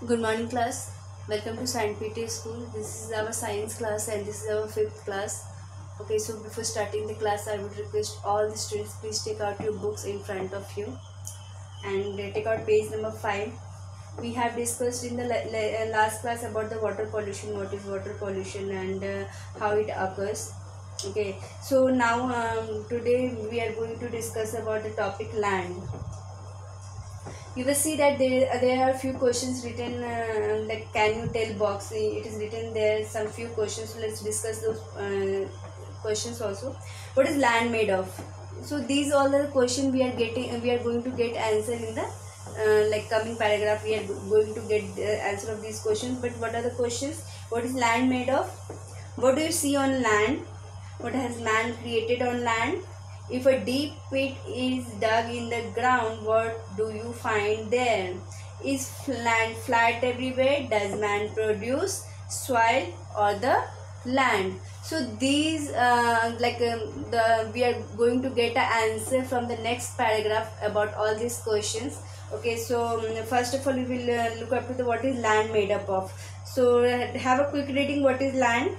Good morning, class. Welcome to Saint Peter School. This is our science class and this is our fifth class. Okay, so before starting the class, I would request all the students please take out your books in front of you and take out page number 5. We have discussed in the last class about the water pollution, what is water pollution and how it occurs. Okay, so now today we are going to discuss about the topic land. You will see that there are few questions written like can you tell box. It is written there some few questions. Let's discuss those questions also. What is land made of? So these all the question we are going to get answer in the like coming paragraph. We are going to get the answer of these questions. But what are the questions? What is land made of? What do you see on land? What has man created on land? If a deep pit is dug in the ground, what do you find there? Is land flat everywhere? Does man produce soil or the land? So these we are going to get an answer from the next paragraph about all these questions. Okay, so first of all we will look up to the what is land made up of. So have a quick reading. What is land?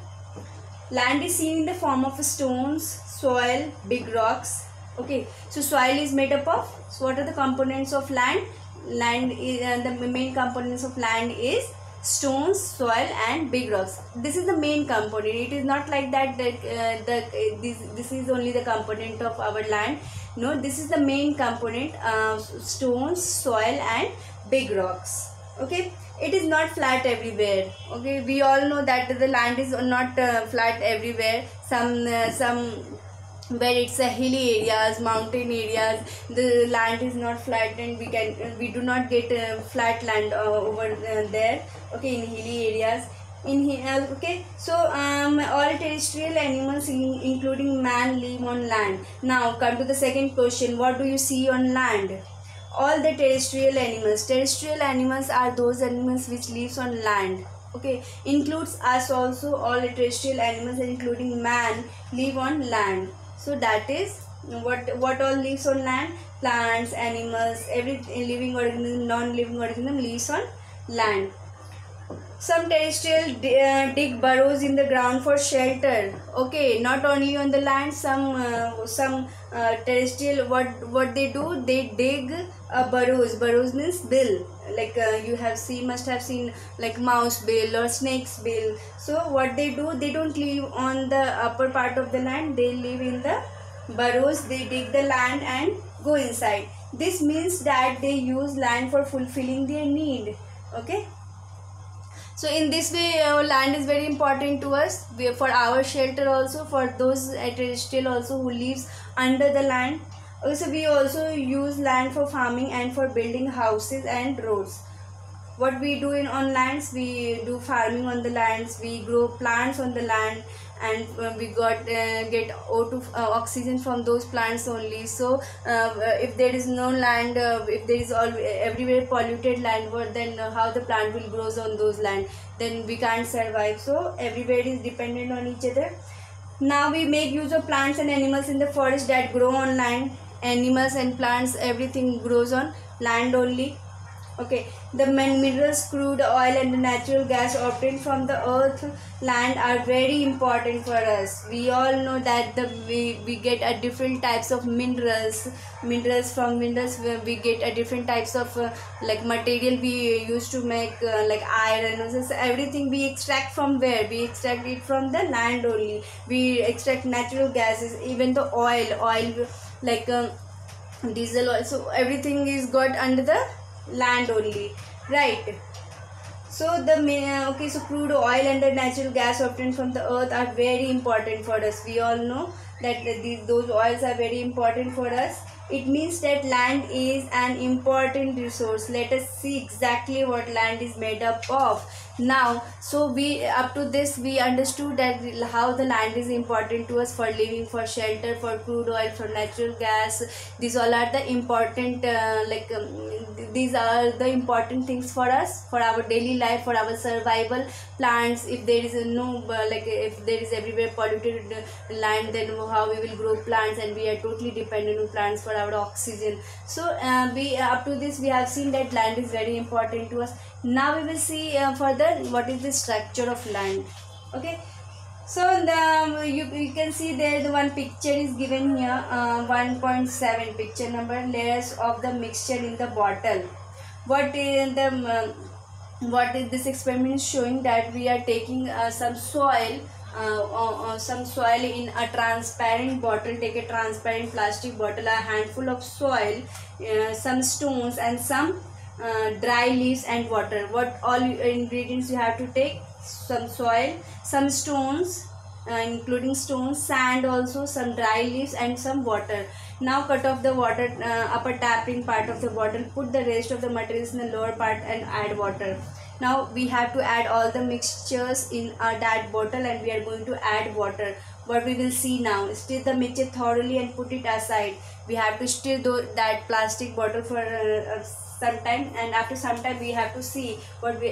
Land is seen in the form of stones, soil, big rocks. Okay, so soil is made up of. So what are the components of land? Land is the main components of land is stones, soil, and big rocks. This is the main component. It is not like that this is only the component of our land. No, this is the main component. Stones, soil, and big rocks. Okay, it is not flat everywhere. Okay, we all know that the land is not flat everywhere. Some where it's a hilly areas, mountain areas, the land is not flat and we do not get flat land over there. Okay, in hilly areas. Okay, so all terrestrial animals including man live on land. Now come to the second question. What do you see on land? All the terrestrial animals are those animals which lives on land. Okay, includes us also. All the terrestrial animals including man live on land. So that is what all lives on land. Plants, animals, every living organism, non-living organism lives on land. Some terrestrial dig burrows in the ground for shelter. Okay, not only on the land. Some terrestrial what they do, they dig burrows. Burrows means bill. Like you must have seen like mouse bill or snake's bill. So what they do, they don't live on the upper part of the land. They live in the burrows. They dig the land and go inside. This means that they use land for fulfilling their need. Okay. So in this way land is very important to us, for our shelter also, for those terrestrial also who lives under the land. Also we also use land for farming and for building houses and roads. What we do on lands, we do farming on the lands, we grow plants on the land, and we get O2 oxygen from those plants only. So if there is no land, if there is everywhere polluted land, then how the plant will grow on those land? Then we can't survive. So everywhere is dependent on each other. Now we make use of plants and animals in the forest that grow on land. Animals and plants, everything grows on land only. Okay, the minerals, crude oil, and the natural gas obtained from the earth, land are very important for us. We all know that we get a different types of minerals. From minerals we get a different types of like material we used to make like iron. So everything we extract from where? We extract it from the land only. We extract natural gases, even the oil like diesel oil. So everything is got under the land only, right? So so crude oil and the natural gas obtained from the earth are very important for us. We all know that those oils are very important for us. It means that land is an important resource. Let us see exactly what land is made up of. Now, so we up to this we understood that how the land is important to us for living, for shelter, for crude oil, for natural gas. These all are the important these are the important things for us, for our daily life, for our survival. Plants, if there is no if there is everywhere polluted land, then how we will grow plants, and we are totally dependent on plants for our oxygen. So we up to this we have seen that land is very important to us. Now we will see further what is the structure of land. Okay, so you can see there the one picture is given here, 1.7 picture number, layers of the mixture in the bottle. What is this experiment is showing, that we are taking some soil in a transparent bottle. Take a transparent plastic bottle, a handful of soil, some stones, and some dry leaves and water. What all ingredients you have to take? Some soil, some stones, including stones, sand also, some dry leaves, and some water. Now cut off the water upper tapping part of the bottle, put the rest of the materials in the lower part and add water. Now we have to add all the mixtures in that bottle, and we are going to add water. What we will see now, stir the mixture thoroughly and put it aside. We have to stir that plastic bottle for some time, and after some time we have to see what we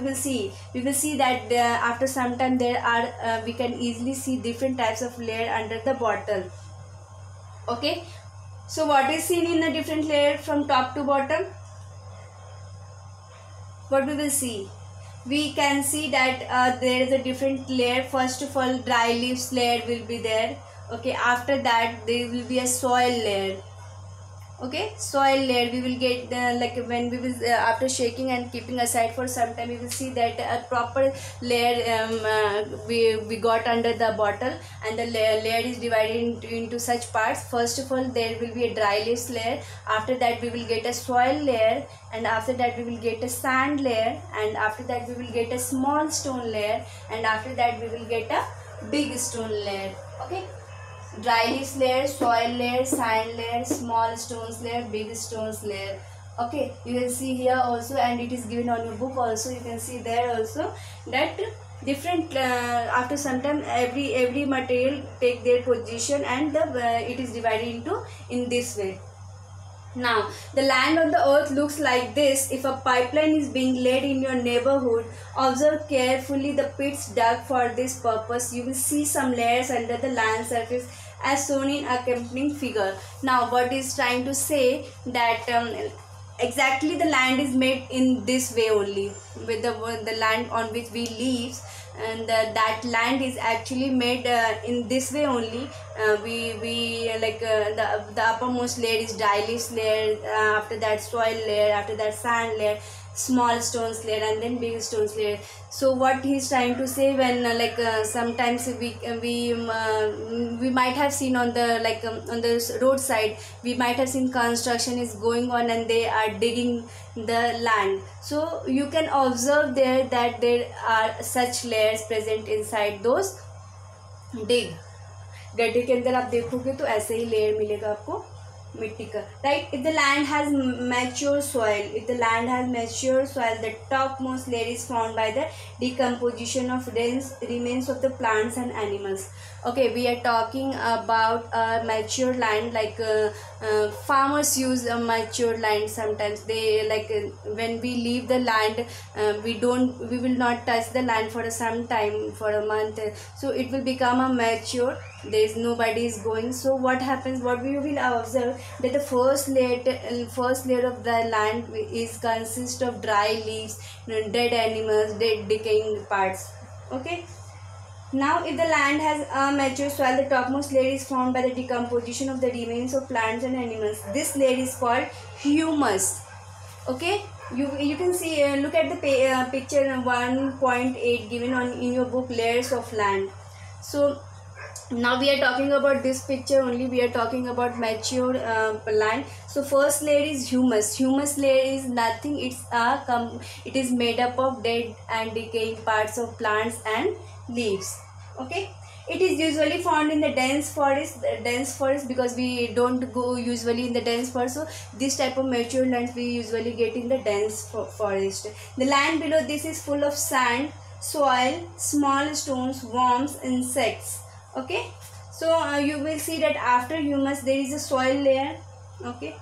will see. We will see that after some time there are we can easily see different types of layer under the bottle. Okay, so what is seen in the different layer from top to bottom? What we will see, we can see that there is a different layer. First of all, dry leaves layer will be there. Okay, after that there will be a soil layer. Okay, soil layer we will get when we will after shaking and keeping aside for some time, we will see that a proper layer we got under the bottle, and the layer is divided into such parts. First of all, there will be a dry leaves layer. After that we will get a soil layer, and after that we will get a sand layer, and after that we will get a small stone layer, and after that we will get a big stone layer. Okay, dry leaves layer, soil layer, sand layer, small stones layer, big stones layer. Okay, you can see here also, and it is given on your book also. You can see there also that different after some time every material take their position, and it is divided into in this way. Now, the land on the earth looks like this. If a pipeline is being laid in your neighborhood, observe carefully the pits dug for this purpose. You will see some layers under the land surface as shown in accompanying figure. Now, what is trying to say that exactly the land is made in this way only, with the land on which we live, and that land is actually made in this way only. The uppermost layer is dry leaves layer, after that soil layer, after that sand layer, small stones layer, and then big stones layer. So what he is trying to say, when sometimes we might have seen on the on the roadside, we might have seen construction is going on and they are digging the land. So you can observe there that there are such layers present inside those dig. गड्ढे के अंदर आप देखोगे तो ऐसे ही layer मिलेगा आपको मिट्टी का, right? If the land has mature soil, the topmost layer is formed by the decomposition of remains of the plants and animals. Okay, we are talking about mature land, farmers use a mature land. Sometimes they when we leave the land, we will not touch the land for some time, for a month, so it will become a mature. There is nobody is going. So what happens, what we will observe, that the first layer of the land is consist of dry leaves, dead animals, dead decaying parts. Okay, now if the land has a mature soil, the topmost layer is formed by the decomposition of the remains of plants and animals. This layer is called humus. Okay, you can see, look at the picture 1.8 given in your book, layers of land. So now we are talking about this picture only. We are talking about mature land. So first layer is humus. Humus layer is nothing. It is made up of dead and decaying parts of plants and leaves. Okay. It is usually found in the dense forest, because we don't go usually in the dense forest. So this type of mature lands we usually get in the dense forest. The land below this is full of sand, soil, small stones, worms, insects. Okay, so you will see that after humus there is a soil layer. Okay,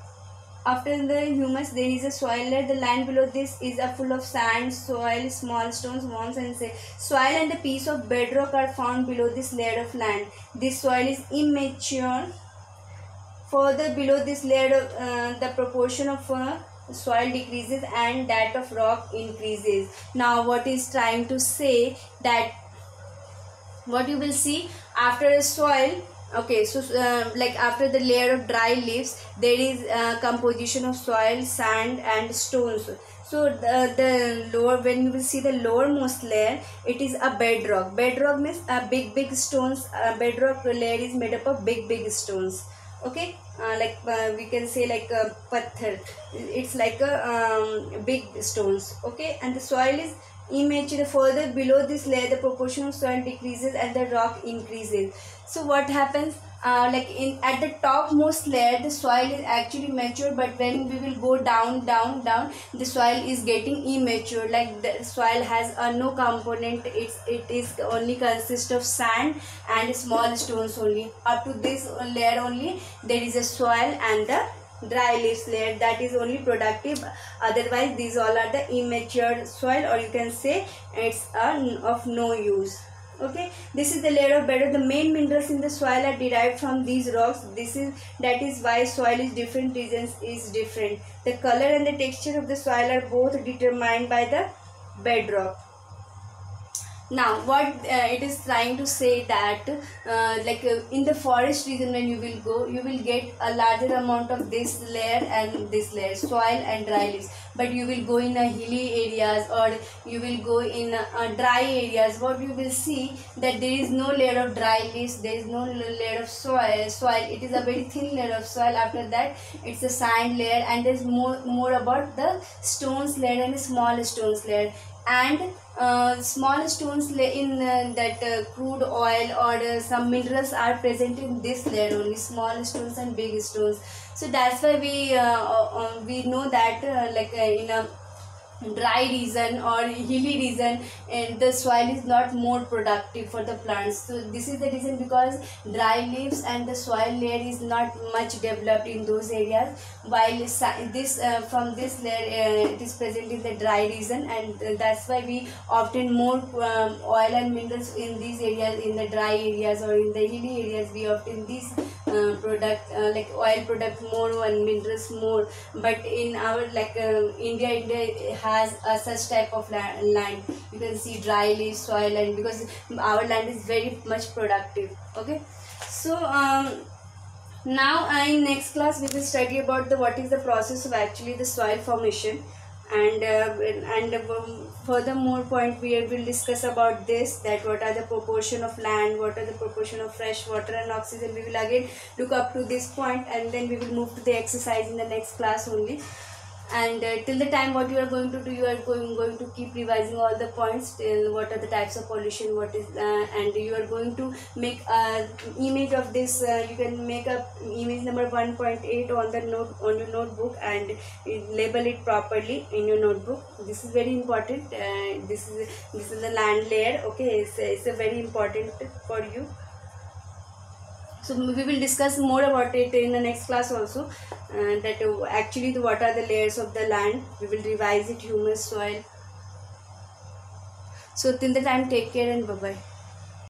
after the humus there is a soil layer. The land below this is full of sand, soil, small stones, worms, and soil and a piece of bedrock are found below this layer of land. This soil is immature. Further below this layer, the proportion of soil decreases and that of rock increases. Now what is trying to say that what you will see after a soil, okay, so like after the layer of dry leaves there is composition of soil, sand and stones. So the lower, when you will see the lowermost layer, it is a bedrock. Bedrock means big stones. Bedrock layer is made up of big stones. Okay, we can say like a patthar. It's like a big stones. Okay, and the soil is immature. Further below this layer, the proportion of soil decreases and the rock increases. So what happens, at the topmost layer the soil is actually mature, but when we will go down the soil is getting immature. Like the soil has no component, it is only consist of sand and small stones only. Up to this layer only there is a soil and the dry leaves layer, that is only productive. Otherwise these all are the immature soil, or you can say it's of no use. Okay, this is the layer of bedrock. The main minerals in the soil are derived from these rocks. That is why soil is different regions is different. The color and the texture of the soil are both determined by the bedrock. Now what it is trying to say that in the forest region, when you will go, you will get a larger amount of this layer and this layer, soil and dry leaves. But you will go in a hilly areas or you will go in dry areas, what you will see that there is no layer of dry leaves, there is no layer of soil. It is a very thin layer of soil. After that it's a sand layer, and there is more about the stones layer and small stones layer. And small stones in that crude oil or some minerals are present in this layer only, small stones and big stones. So that's why we know that in a dry region or hilly region, and the soil is not more productive for the plants. So this is the reason, because dry leaves and the soil layer is not much developed in those areas, while this from this layer it is present in the dry region, and that's why we often more oil and minerals in these areas, in the dry areas or in the hilly areas. We often these product like oil product more and minerals more. But in our India has such type of land. You can see dry leaf soil, and because our land is very much productive. Okay, so now in next class we will study about what is the process of actually the soil formation, and furthermore point we will discuss about this, that what are the proportion of land, what are the proportion of fresh water and oxygen. We will again look up to this point, and then we will move to the exercise in the next class only. And till the time what you are going to do, you are going to keep revising all the points till what are the types of pollution, what is and you are going to make a image of this. You can make a image number 1.8 on the note on your notebook, and label it properly in your notebook. This is very important. This is the land layer. Okay, it's a very important for you. So we will discuss more about it in the next class also, that actually what are the layers of the land. We will revise it, humus, soil. So till the time, take care and bye bye.